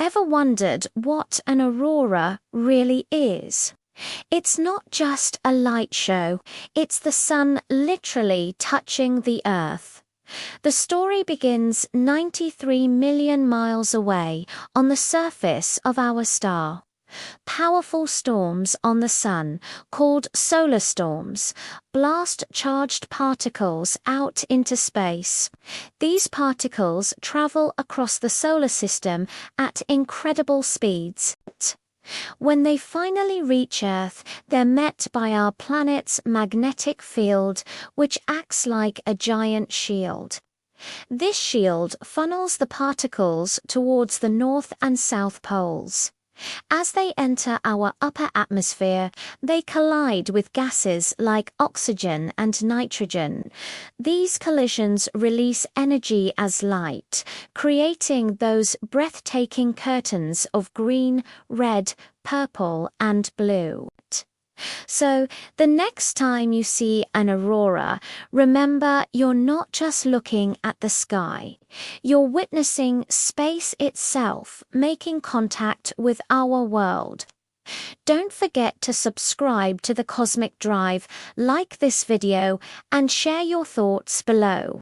Ever wondered what an aurora really is? It's not just a light show, it's the sun literally touching the Earth. The story begins 93 million miles away on the surface of our star. Powerful storms on the sun, called solar storms, blast charged particles out into space. These particles travel across the solar system at incredible speeds. When they finally reach Earth, they're met by our planet's magnetic field, which acts like a giant shield. This shield funnels the particles towards the north and south poles. As they enter our upper atmosphere, they collide with gases like oxygen and nitrogen. These collisions release energy as light, creating those breathtaking curtains of green, red, purple, and blue. So, the next time you see an aurora, remember you're not just looking at the sky. You're witnessing space itself making contact with our world. Don't forget to subscribe to the Cosmic Drive, like this video, and share your thoughts below.